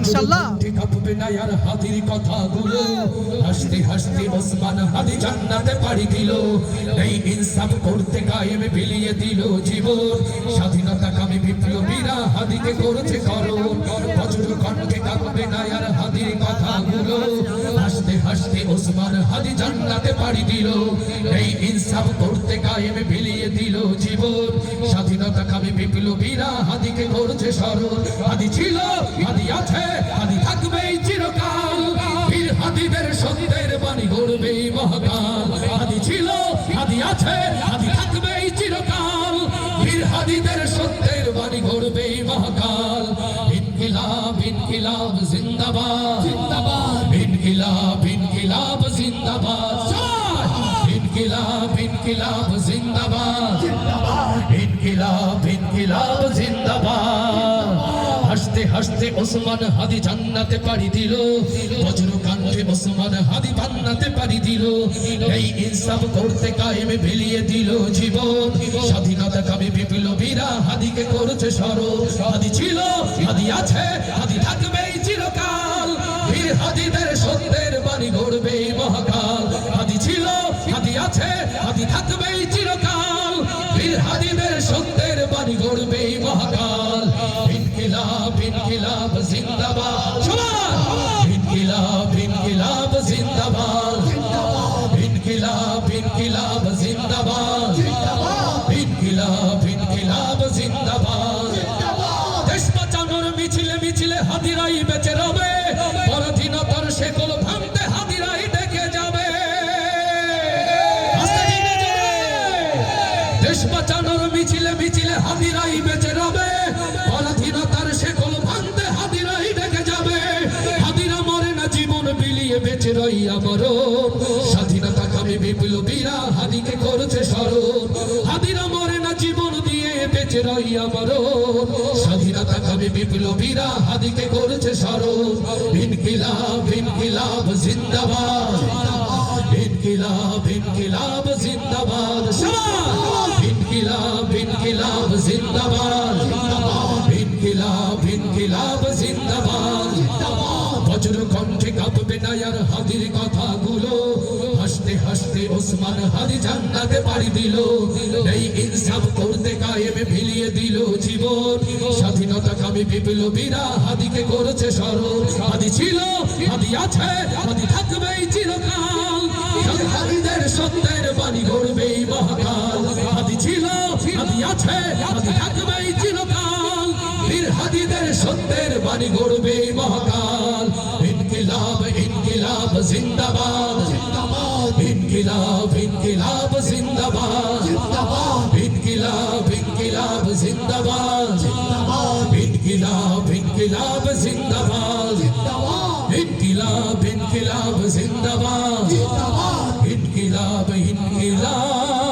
ইনশাআল্লাহ। কাঁপবে না আর হাদির কথাগুলো, হাসতে হাসতে ওসমান হাদি জান্নাতে পাড়ি দিল। এই ইনসাফ করতে কায়েম বিলিয়ে দিল জীবন, স্বাধীনতা কামী বিপ্লবীরা হাদিকে করেছে করণ। বজ্র কণ্ঠে কাঁপবে না আর হাদির কথাগুলো, হাসতে হাসতে ওসমান হাদি জান্নাতে পাড়ি দিল। এই ইনসাফ করতে কায়েম বিলিয়ে দিল জীবন, স্বাধীনতা কামী বিপ্লবীরা হাদিকে করেছে স্মরণ। হাদি ছিল, হাদি আছে, হাদি থাকবে চিরকাল, বীর হাদিদের সত্যের বাণী গড়বে মহাকাল। হাদি ছিল, হাদি আছে, হাদি থাকবে চিরকাল, বীর হাদিদের সত্যের বাণী গড়বে মহাকাল। ইনকিলাব ইনকিলাব জিন্দাবাদ জিন্দাবাদ, ইনকিলাব ইনকিলাব জিন্দাবাদ, ইনকিলাব ইনকিলাব জিন্দাবাদ জিন্দাবাদ, ইনকিলাব ইনকিলাব জিন্দাবাদ। হাসতে হাসতে ওসমান হাদি জান্নাতে পাড়ি দিল, বজ্র কাণ্ডে ওসমান হাদি জান্নাতে পাড়ি দিল। এই ইনসাফ করতে কায়েম বিলিয়ে দিল জীবন, স্বাধীনতা কামী বিপ্লবীরা হাদিকে করেছে স্মরণ। হাদি ছিল, হাদি আছে, হাদি থাকবে চিরকাল, বীর হাদিদের সত্যের বাণী গড়বে মহাকাল। হাদি ছিল, হাদি আছে, হাদি থাকবে চিরকাল, বীর হাদিদের সত্যের বাণী গড়বে মহাকাল। ইনকিলাব ইনকিলাব জিন্দাবাদ, ইনকিলাব ইনকিলাব জিন্দাবাদ, ইনকিলাব ইনকিলাব জিন্দাবাদ, ইনকিলাব ইনকিলাব জিন্দাবাদ। দেশ বাঁচানোর মিছিলে মিছিলে হাদিরাই বেঁচে রবে, পরাধীনতার শেকল ভাঙতে হাদিরাই ডেকে যাবে। দেশ বাঁচানোর মিছিলে মিছিলে হাদিরাই বেঁচে রবে, পরাধীনতার শেকল ভাঙতে হাদিরাই ডেকে যাবে। হাদিরা মরে না, জীবন বিলিয়ে বেঁচে রই আমরণ, স্বাধীনতা কামী বিপ্লবীরা হাদিকে করেছে স্মরণ। হাদিরা মরে না, জীবন দিয়ে বেঁচে রই আমরণ, স্বাধীনতা কামী বিপ্লবীরা হাদিকে করেছে স্মরণ। ইনকিলাব ইনকিলাব জিন্দাবাদ, ইনকিলাব ইনকিলাব জিন্দাবাদ, ইনকিলাব ইনকিলাব জিন্দাবাদ, ইনকিলাব ইনকিলাব জিন্দাবাদ। বজ্র কণ্ঠে কাঁপবে না আর হাদির কথাগুলো, হাসতে হাসতে ওসমান হাদি জান্নাতে পাড়ি দিল। এই ইনসাফ করতে কায়েম বিলিয়ে দিল জীবন, স্বাধীনতা কামী বিপ্লবীরা হাদিকে করেছে স্মরণ। হাদি ছিল, হাদি আছে, হাদি থাকবে চিরকাল, হাদিদের সত্যের বাণী গড়বে মহাকাল। হাদি ছিল, হাদি আছে, হাদি থাকবে চিরকাল, বীর হাদিদের সত্যের বাণী গড়বে মহাকাল। ইনকিলাব ইনকিলাব জিন্দাবাদ জিন্দাবাদ, ইনকিলাব ইনকিলাব জিন্দাবাদ জিন্দাবাদ, ইনকিলাব ইনকিলাব জিন্দাবাদ জিন্দাবাদ, ইনকিলাব ইনকিলাব জিন্দাবাদ জিন্দাবাদ, ইনকিলাব ইনকিলাব জিন্দাবাদ জিন্দাবাদ, ইনকিলাব ইনকিলাব